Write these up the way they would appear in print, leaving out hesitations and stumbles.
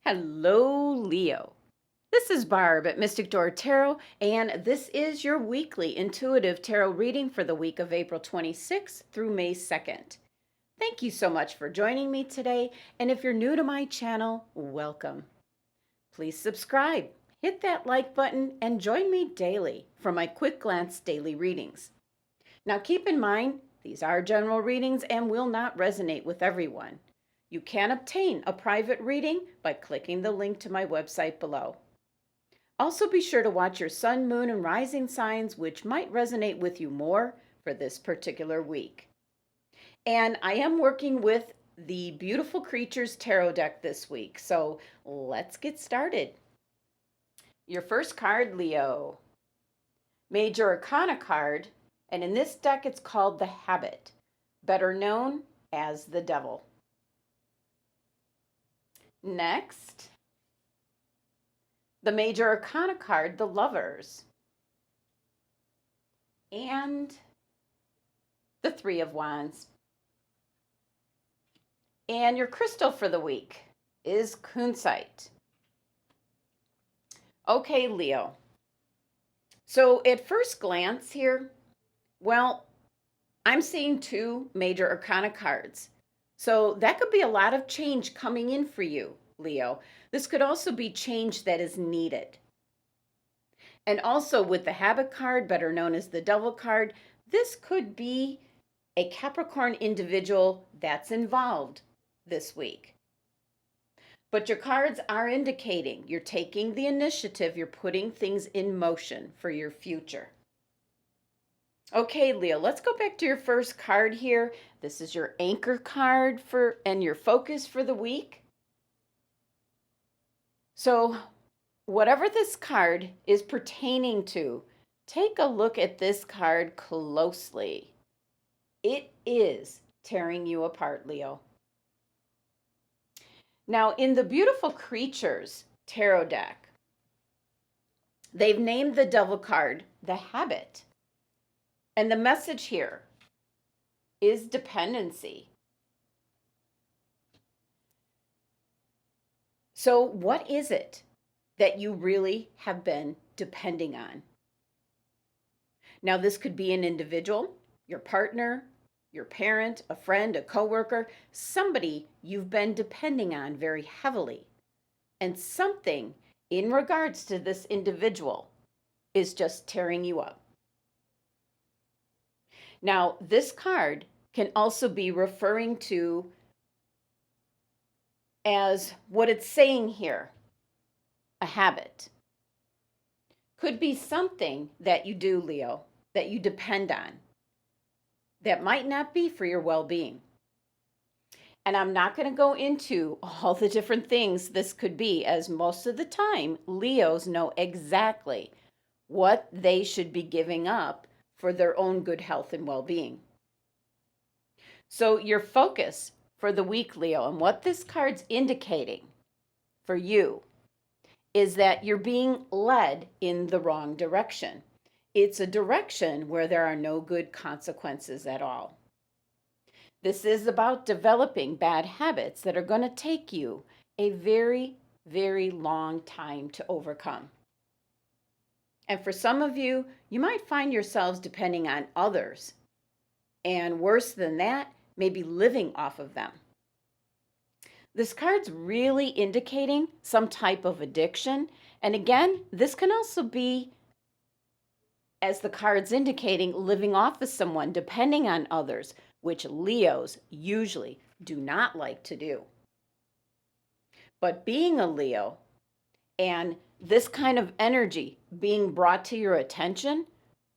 Hello, Leo. This is Barb at Mystic Door Tarot, and this is your weekly intuitive tarot reading for the week of April 26th through May 2nd. Thank you so much for joining me today, and if you're new to my channel, welcome. Please subscribe, hit that like button, and join me daily for my quick glance daily readings. Now keep in mind, these are general readings and will not resonate with everyone. You can obtain a private reading by clicking the link to my website below. Also be sure to watch your sun, moon, and rising signs, which might resonate with you more for this particular week. And I am working with the Beautiful Creatures Tarot deck this week, so let's get started. Your first card, Leo. Major Arcana card, and in this deck it's called the Habit, better known as the Devil. Next, the Major Arcana card, the Lovers, and the Three of Wands. And your crystal for the week is kunzite. Okay, Leo. So at first glance here, well, I'm seeing two Major Arcana cards. So that could be a lot of change coming in for you, Leo. This could also be change that is needed. And also with the Habit card, better known as the Devil card, this could be a Capricorn individual that's involved this week. But your cards are indicating you're taking the initiative, you're putting things in motion for your future. Okay, Leo, let's go back to your first card here. This is your anchor card and your focus for the week. So, whatever this card is pertaining to, take a look at this card closely. It is tearing you apart, Leo. Now, in the Beautiful Creatures tarot deck, they've named the Devil card the Habit. And the message here is dependency. So what is it that you really have been depending on? Now, this could be an individual, your partner, your parent, a friend, a coworker, somebody you've been depending on very heavily. And something in regards to this individual is just tearing you up. Now, this card can also be referring to as what it's saying here, a habit. Could be something that you do, Leo, that you depend on, that might not be for your well-being. And I'm not going to go into all the different things this could be, as most of the time, Leos know exactly what they should be giving up for their own good health and well-being. So your focus for the week, Leo, and what this card's indicating for you is that you're being led in the wrong direction. It's a direction where there are no good consequences at all. This is about developing bad habits that are going to take you a very, very long time to overcome. And for some of you, you might find yourselves depending on others. And worse than that, maybe living off of them. This card's really indicating some type of addiction. And again, this can also be, as the card's indicating, living off of someone, depending on others, which Leos usually do not like to do. But being a Leo and this kind of energy being brought to your attention,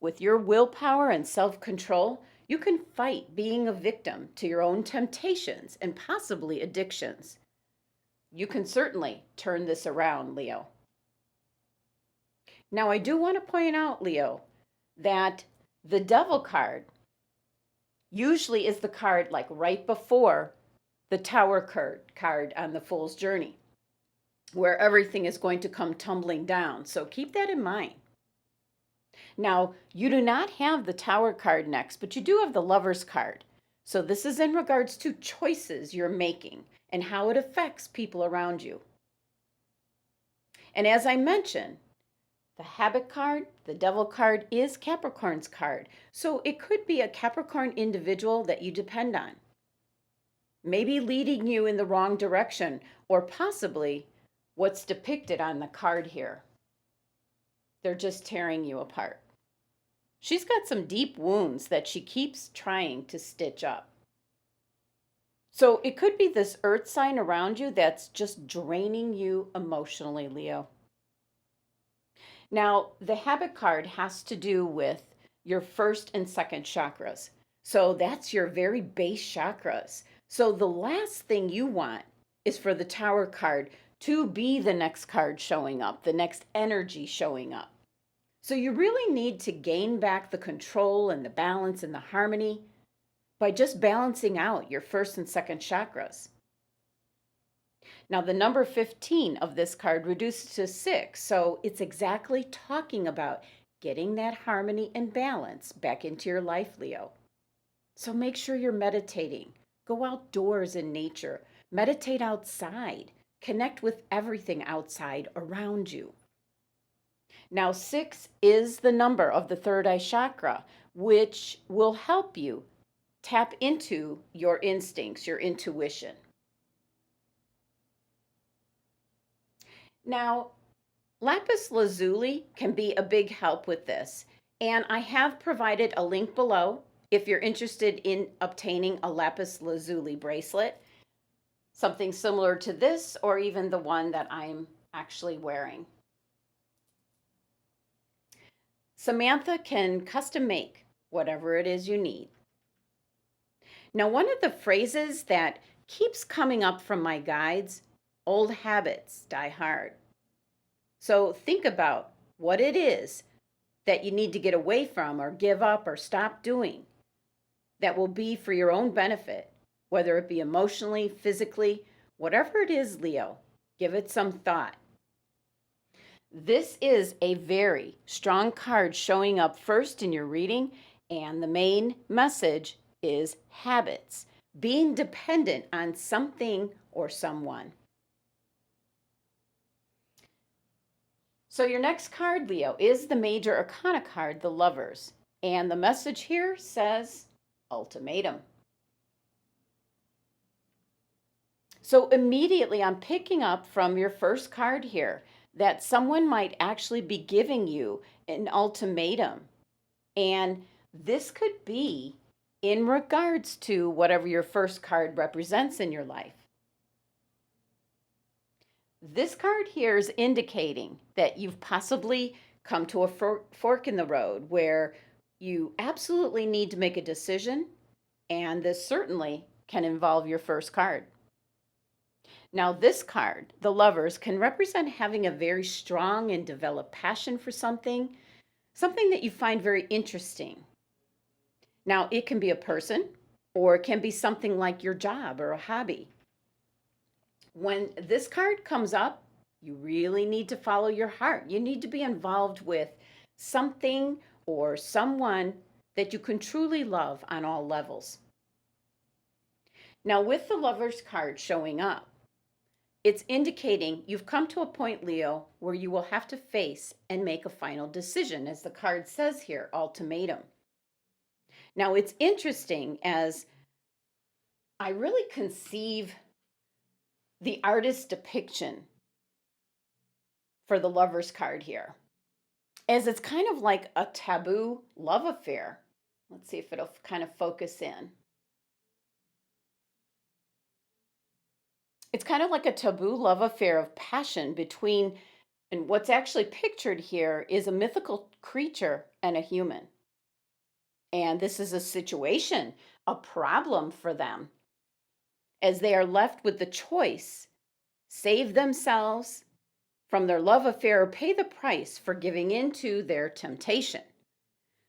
with your willpower and self-control, you can fight being a victim to your own temptations and possibly addictions. You can certainly turn this around, Leo. Now, I do want to point out, Leo, that the Devil card usually is the card like right before the Tower card on the Fool's Journey, where everything is going to come tumbling down. So keep that in mind. Now, you do not have the Tower card next, but you do have the Lover's card. So this is in regards to choices you're making and how it affects people around you. And as I mentioned, the habit card, the devil card, is Capricorn's card. So it could be a Capricorn individual that you depend on, maybe leading you in the wrong direction, or possibly what's depicted on the card here. They're just tearing you apart. She's got some deep wounds that she keeps trying to stitch up. So it could be this earth sign around you that's just draining you emotionally, Leo. Now, the habit card has to do with your first and second chakras. So that's your very base chakras. So the last thing you want is for the Tower card to be the next card showing up, the next energy showing up. So you really need to gain back the control and the balance and the harmony by just balancing out your first and second chakras. Now, the number 15 of this card reduces to 6, so it's exactly talking about getting that harmony and balance back into your life, Leo. So make sure you're meditating. Go outdoors in nature. Meditate outside. Connect with everything outside around you. Now, 6 is the number of the third eye chakra, which will help you tap into your instincts, your intuition. Now, lapis lazuli can be a big help with this, and I have provided a link below if you're interested in obtaining a lapis lazuli bracelet, something similar to this or even the one that I'm actually wearing. Samantha can custom make whatever it is you need. Now, one of the phrases that keeps coming up from my guides, old habits die hard. So think about what it is that you need to get away from or give up or stop doing that will be for your own benefit, whether it be emotionally, physically, whatever it is, Leo, give it some thought. This is a very strong card showing up first in your reading, and the main message is habits, being dependent on something or someone. So your next card, Leo, is the Major Arcana card, the Lovers. And the message here says ultimatum. So immediately I'm picking up from your first card here that someone might actually be giving you an ultimatum. And this could be in regards to whatever your first card represents in your life. This card here is indicating that you've possibly come to a fork in the road where you absolutely need to make a decision, and this certainly can involve your first card. Now, this card, the Lovers, can represent having a very strong and developed passion for something that you find very interesting. Now, it can be a person, or it can be something like your job or a hobby. When this card comes up, you really need to follow your heart. You need to be involved with something or someone that you can truly love on all levels. Now, with the Lovers card showing up, it's indicating you've come to a point, Leo, where you will have to face and make a final decision, as the card says here, ultimatum. Now, it's interesting as I really conceive the artist's depiction for the Lovers card here, as it's kind of like a taboo love affair. Let's see if it'll kind of focus in. It's kind of like a taboo love affair of passion between, and what's actually pictured here is a mythical creature and a human. And this is a situation, a problem for them, as they are left with the choice: save themselves from their love affair or pay the price for giving in to their temptation.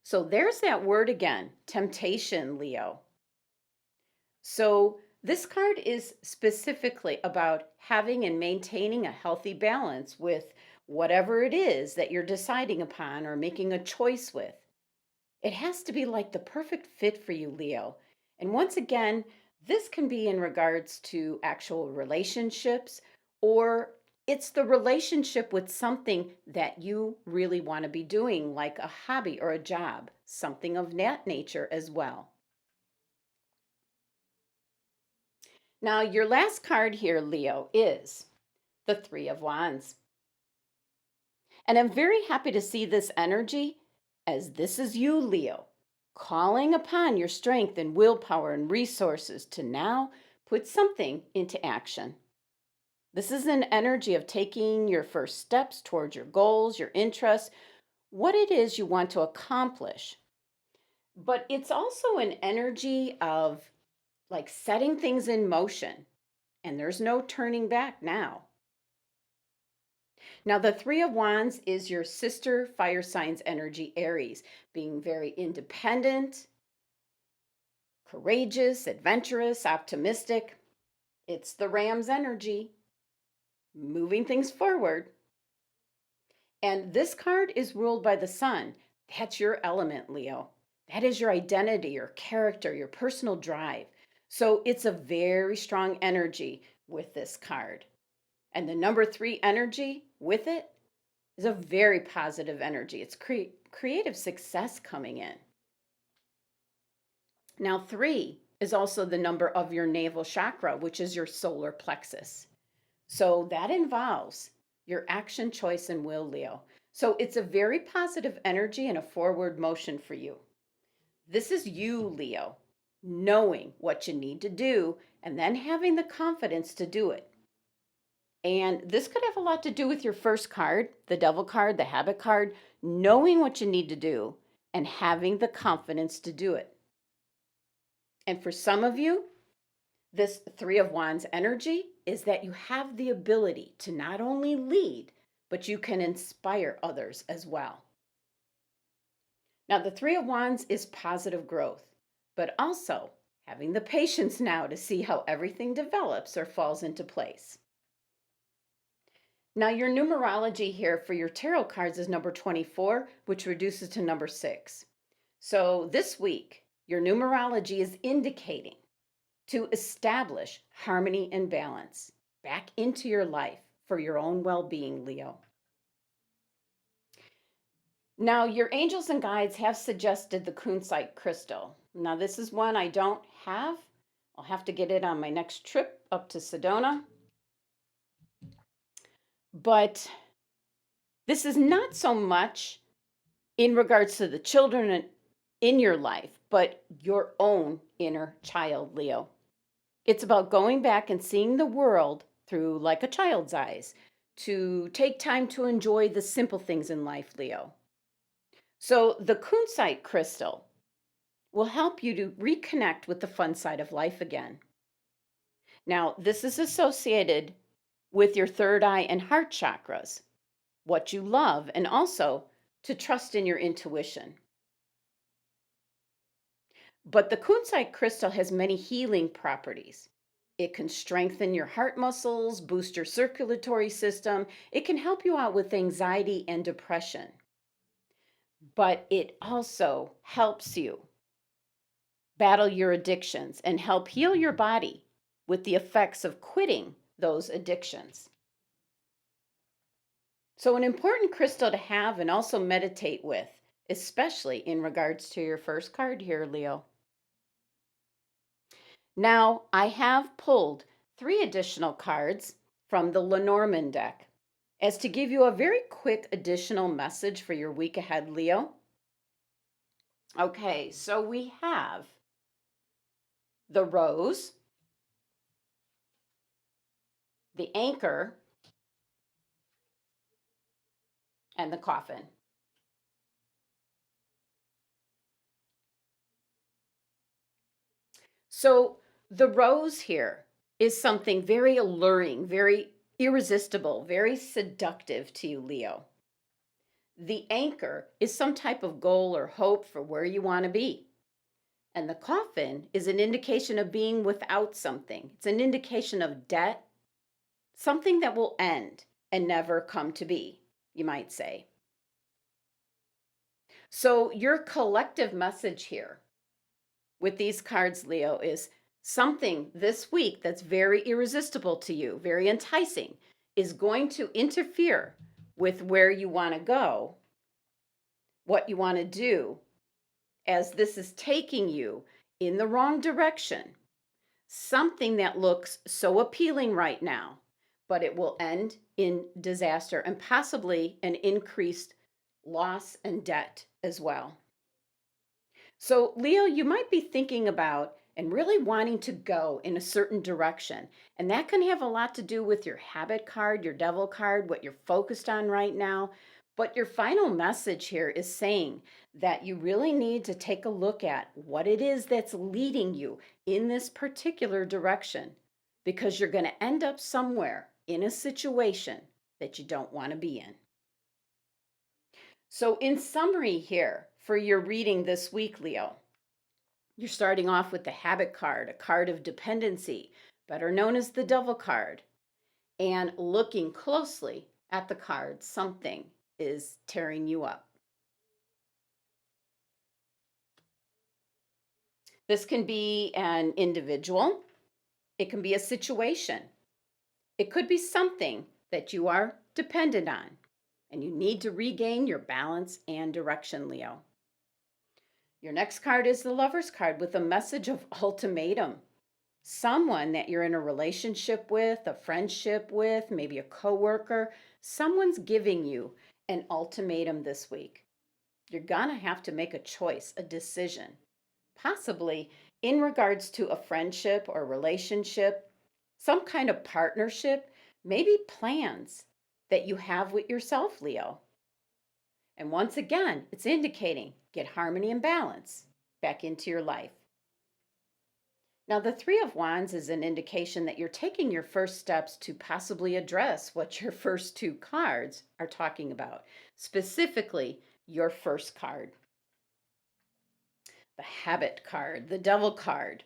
So there's that word again, temptation, Leo. So this card is specifically about having and maintaining a healthy balance with whatever it is that you're deciding upon or making a choice with. It has to be like the perfect fit for you, Leo. And once again, this can be in regards to actual relationships or It's the relationship with something that you really want to be doing, like a hobby or a job, something of that nature as well. Now, your last card here, Leo, is the Three of Wands. And I'm very happy to see this energy, as this is you, Leo, calling upon your strength and willpower and resources to now put something into action. This is an energy of taking your first steps towards your goals, your interests, what it is you want to accomplish. But it's also an energy of like setting things in motion, and there's no turning back now. Now, the Three of Wands is your sister fire signs energy, Aries, being very independent, courageous, adventurous, optimistic. It's the Ram's energy, moving things forward. And this card is ruled by the sun. That's your element, Leo. That is your identity, your character, your personal drive. So it's a very strong energy with this card. And the number 3 energy with it is a very positive energy. It's creative success coming in. Now, 3 is also the number of your navel chakra, which is your solar plexus. So that involves your action, choice, and will, Leo. So it's a very positive energy and a forward motion for you. This is you, Leo, knowing what you need to do and then having the confidence to do it. And this could have a lot to do with your first card, the Devil card, the Habit card, knowing what you need to do and having the confidence to do it. And for some of you, this Three of Wands energy is that you have the ability to not only lead, but you can inspire others as well. Now, the Three of Wands is positive growth, but also having the patience now to see how everything develops or falls into place. Now, your numerology here for your tarot cards is number 24, which reduces to number 6. So this week, your numerology is indicating to establish harmony and balance back into your life for your own well-being, Leo. Now, your angels and guides have suggested the kunzite crystal. Now, this is one I don't have. I'll have to get it on my next trip up to Sedona. But this is not so much in regards to the children in your life, but your own inner child, Leo. It's about going back and seeing the world through like a child's eyes, to take time to enjoy the simple things in life, Leo. So the kunzite crystal will help you to reconnect with the fun side of life again. Now, this is associated with your third eye and heart chakras, what you love, and also to trust in your intuition. But the kunzite crystal has many healing properties. It can strengthen your heart muscles, boost your circulatory system. It can help you out with anxiety and depression. But it also helps you battle your addictions and help heal your body with the effects of quitting those addictions. So an important crystal to have and also meditate with, especially in regards to your first card here, Leo. Now, I have pulled 3 additional cards from the Lenormand deck as to give you a very quick additional message for your week ahead, Leo. Okay, so we have the Rose, the Anchor, and the Coffin. So the Rose here is something very alluring, very irresistible, very seductive to you, Leo. The Anchor is some type of goal or hope for where you want to be. And the Coffin is an indication of being without something. It's an indication of debt, something that will end and never come to be, you might say. So your collective message here with these cards, Leo, is something this week that's very irresistible to you, very enticing, is going to interfere with where you want to go, what you want to do, as this is taking you in the wrong direction. Something that looks so appealing right now, but it will end in disaster and possibly an increased loss and debt as well. So, Leo, you might be thinking about and really wanting to go in a certain direction. And that can have a lot to do with your habit card, your devil card, what you're focused on right now. But your final message here is saying that you really need to take a look at what it is that's leading you in this particular direction, because you're going to end up somewhere in a situation that you don't want to be in. So, in summary, here for your reading this week, Leo, you're starting off with the habit card, a card of dependency, better known as the devil card. And looking closely at the card, something is tearing you up. This can be an individual, it can be a situation, it could be something that you are dependent on, and you need to regain your balance and direction, Leo. Your next card is the Lover's card with a message of ultimatum. Someone that you're in a relationship with, a friendship with, maybe a coworker, someone's giving you an ultimatum this week. You're gonna have to make a choice, a decision, possibly in regards to a friendship or relationship, some kind of partnership, maybe plans that you have with yourself, Leo. And once again, it's indicating get harmony and balance back into your life. Now, the Three of Wands is an indication that you're taking your first steps to possibly address what your first two cards are talking about, specifically your first card. The Habit card, the Devil card.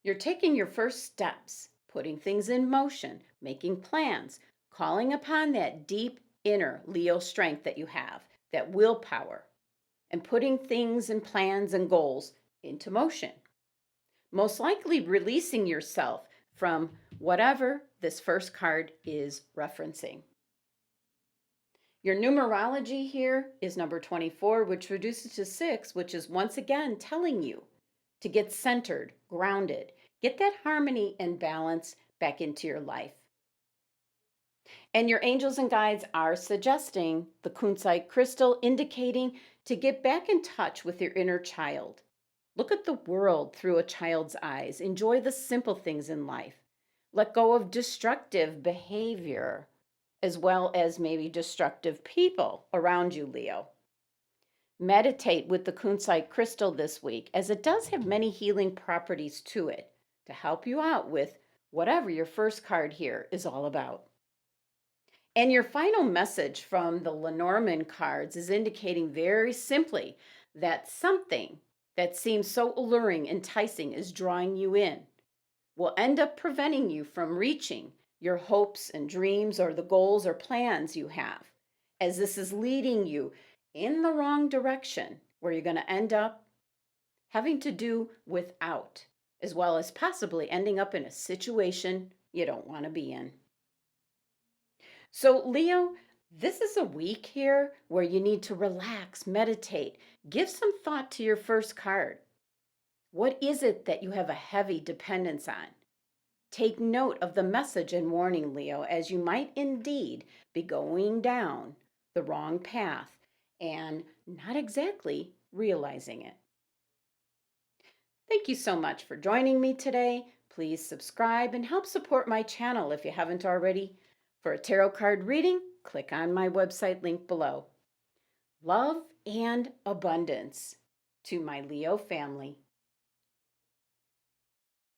You're taking your first steps, putting things in motion, making plans, calling upon that deep inner Leo strength that you have, that willpower, and putting things and plans and goals into motion. Most likely releasing yourself from whatever this first card is referencing. Your numerology here is number 24, which reduces to 6, which is once again telling you to get centered, grounded, get that harmony and balance back into your life. And your angels and guides are suggesting the kunzite crystal, indicating to get back in touch with your inner child. Look at the world through a child's eyes. Enjoy the simple things in life. Let go of destructive behavior, as well as maybe destructive people around you, Leo. Meditate with the kunzite crystal this week, as it does have many healing properties to it to help you out with whatever your first card here is all about. And your final message from the Lenormand cards is indicating very simply that something that seems so alluring, enticing, is drawing you in, will end up preventing you from reaching your hopes and dreams or the goals or plans you have, as this is leading you in the wrong direction where you're going to end up having to do without, as well as possibly ending up in a situation you don't want to be in. So, Leo, this is a week here where you need to relax, meditate, give some thought to your first card. What is it that you have a heavy dependence on? Take note of the message and warning, Leo, as you might indeed be going down the wrong path and not exactly realizing it. Thank you so much for joining me today. Please subscribe and help support my channel if you haven't already. For a tarot card reading, click on my website link below. Love and abundance to my Leo family.